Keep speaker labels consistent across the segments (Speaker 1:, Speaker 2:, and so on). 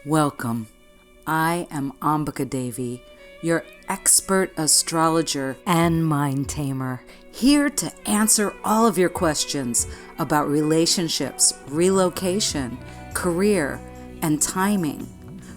Speaker 1: Welcome. I am Ambika Devi, your expert astrologer and mind tamer, here to answer all of your questions about relationships, relocation, career, and timing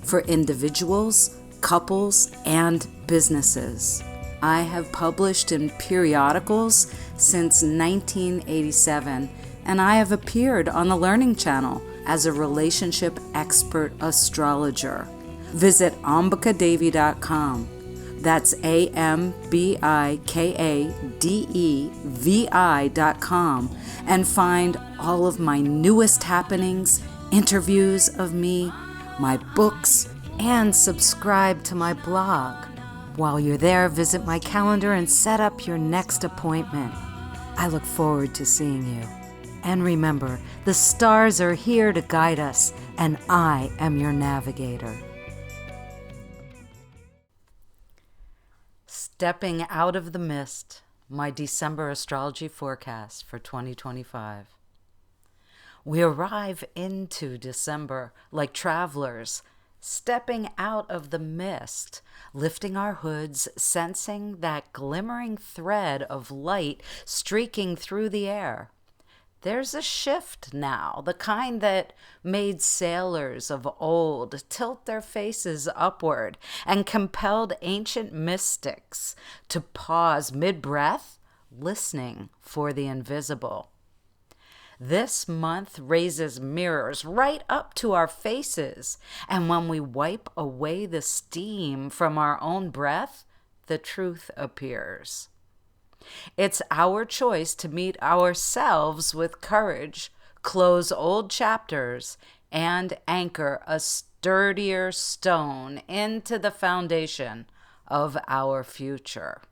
Speaker 1: for individuals, couples, and businesses. I have published in periodicals since 1987, and I have appeared on the Learning Channel as a relationship expert astrologer. Visit ambikadevi.com. That's AMBIKADEVI.com and find all of my newest happenings, interviews of me, my books, and subscribe to my blog. While you're there, visit my calendar and set up your next appointment. I look forward to seeing you. And remember, the stars are here to guide us, and I am your navigator. Stepping out of the mist, my December astrology forecast for 2025. We arrive into December like travelers, stepping out of the mist, lifting our hoods, sensing that glimmering thread of light streaking through the air. There's a shift now, the kind that made sailors of old tilt their faces upward and compelled ancient mystics to pause mid-breath, listening for the invisible. This month raises mirrors right up to our faces, and when we wipe away the steam from our own breath, the truth appears. It's our choice to meet ourselves with courage, close old chapters, and anchor a sturdier stone into the foundation of our future.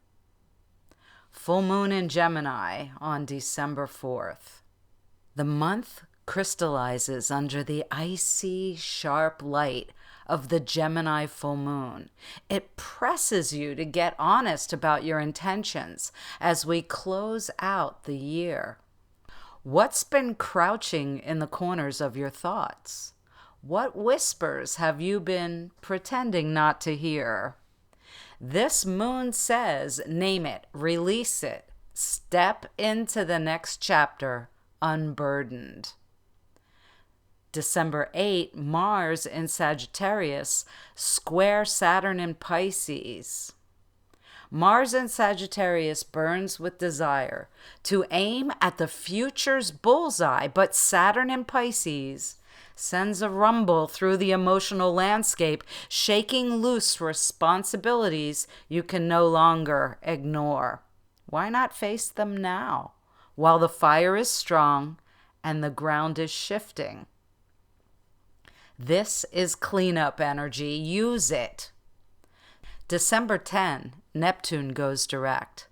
Speaker 1: Full moon in Gemini on December 4th. The month crystallizes under the icy, sharp light of the Gemini full moon. It presses you to get honest about your intentions as we close out the year. What's been crouching in the corners of your thoughts? What whispers have you been pretending not to hear? This moon says, name it, release it, step into the next chapter unburdened. December 8, Mars in Sagittarius, square Saturn in Pisces. Mars in Sagittarius burns with desire to aim at the future's bullseye, but Saturn in Pisces sends a rumble through the emotional landscape, shaking loose responsibilities you can no longer ignore. Why not face them now, while the fire is strong and the ground is shifting? This is cleanup energy. Use it. December 10, Neptune goes direct.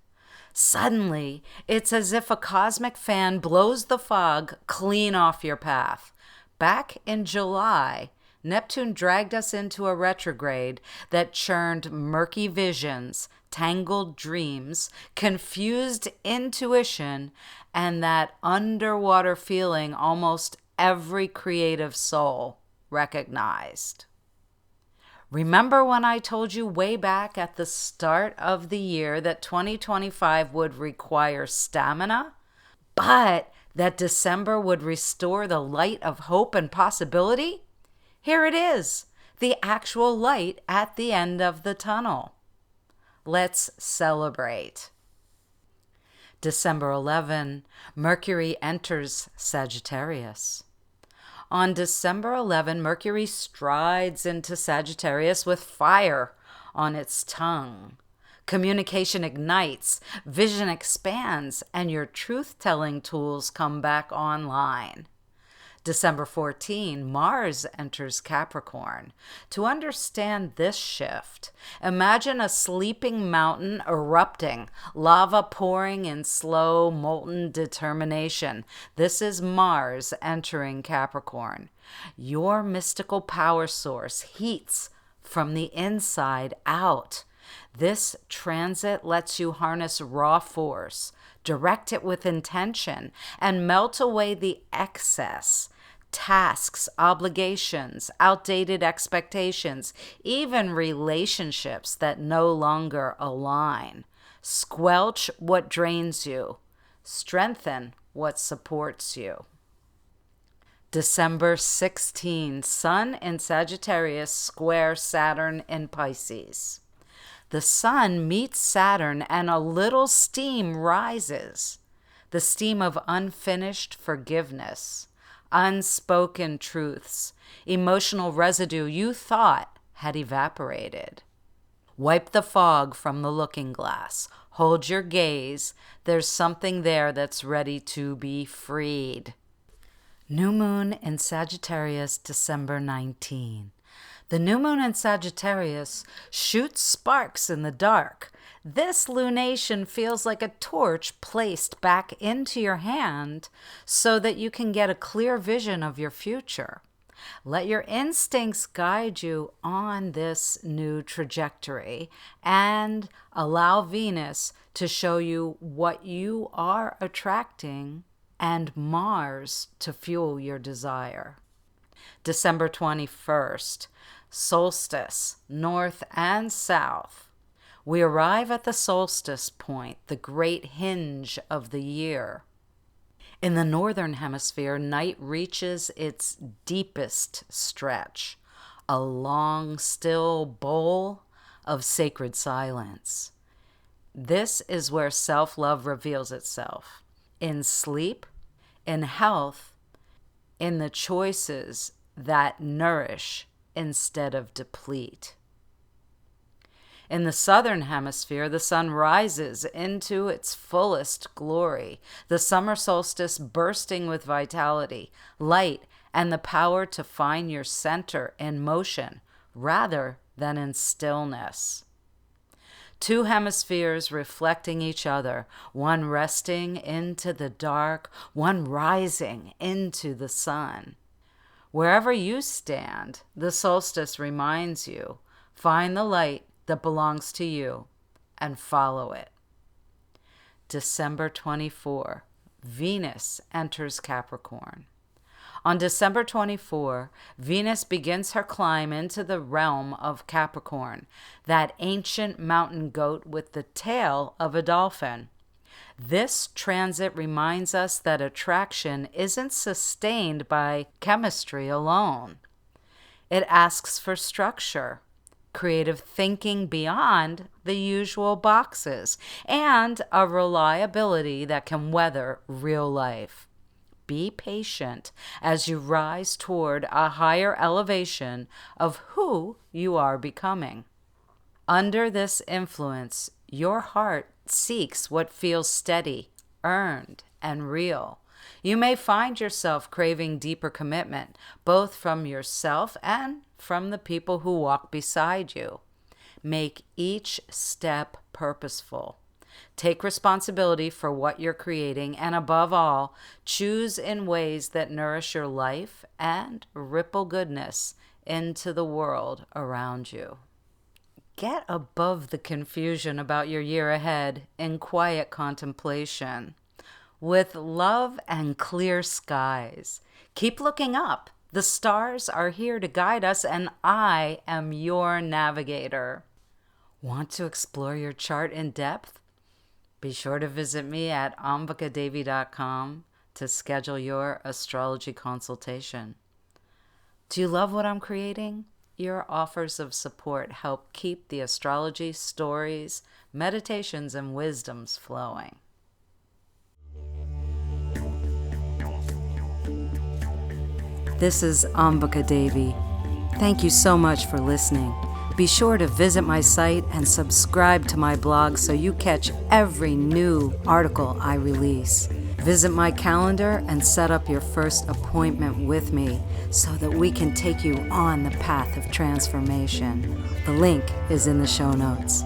Speaker 1: Suddenly, it's as if a cosmic fan blows the fog clean off your path. Back in July, Neptune dragged us into a retrograde that churned murky visions, tangled dreams, confused intuition, and that underwater feeling almost every creative soul recognized. Remember when I told you way back at the start of the year that 2025 would require stamina, but that December would restore the light of hope and possibility? Here it is, the actual light at the end of the tunnel. Let's celebrate. December 11, Mercury enters Sagittarius. On December 11, Mercury strides into Sagittarius with fire on its tongue. Communication ignites, vision expands, and your truth-telling tools come back online. December 14, Mars enters Capricorn. To understand this shift, imagine a sleeping mountain erupting, lava pouring in slow, molten determination. This is Mars entering Capricorn. Your mystical power source heats from the inside out. This transit lets you harness raw force, direct it with intention, and melt away the excess. tasks, obligations, outdated expectations, even relationships that no longer align. Squelch what drains you. Strengthen what supports you. December 16, Sun in Sagittarius square Saturn in Pisces. The Sun meets Saturn and a little steam rises. The steam of unfinished forgiveness, unspoken truths, emotional residue you thought had evaporated. Wipe the fog from the looking glass. Hold your gaze. There's something there that's ready to be freed. New Moon in Sagittarius, December 19. The new moon in Sagittarius shoots sparks in the dark. This lunation feels like a torch placed back into your hand so that you can get a clear vision of your future. Let your instincts guide you on this new trajectory and allow Venus to show you what you are attracting and Mars to fuel your desire. December 21st, Solstice, north and south. We arrive at the solstice point, the great hinge of the year. In the northern hemisphere, night reaches its deepest stretch, a long, still bowl of sacred silence. This is where self-love reveals itself. In sleep, in health, in the choices that nourish instead of deplete. In the southern hemisphere, the sun rises into its fullest glory, the summer solstice bursting with vitality, light, and the power to find your center in motion rather than in stillness. Two hemispheres reflecting each other, one resting into the dark, one rising into the sun. Wherever you stand, the solstice reminds you, find the light that belongs to you and follow it. December 24, Venus enters Capricorn. On December 24, Venus begins her climb into the realm of Capricorn, that ancient mountain goat with the tail of a dolphin. This transit reminds us that attraction isn't sustained by chemistry alone. It asks for structure, creative thinking beyond the usual boxes, and a reliability that can weather real life. Be patient as you rise toward a higher elevation of who you are becoming. Under this influence, your heart seeks what feels steady, earned, and real. You may find yourself craving deeper commitment, both from yourself and from the people who walk beside you. Make each step purposeful. Take responsibility for what you're creating, and above all, choose in ways that nourish your life and ripple goodness into the world around you. Get above the confusion about your year ahead in quiet contemplation. With love and clear skies, keep looking up. The stars are here to guide us, and I am your navigator. Want to explore your chart in depth? Be sure to visit me at ambikadevi.com to schedule your astrology consultation. Do you love what I'm creating? Your offers of support help keep the astrology, stories, meditations, and wisdoms flowing. This is Ambika Devi. Thank you so much for listening. Be sure to visit my site and subscribe to my blog so you catch every new article I release. Visit my calendar and set up your first appointment with me so that we can take you on the path of transformation. The link is in the show notes.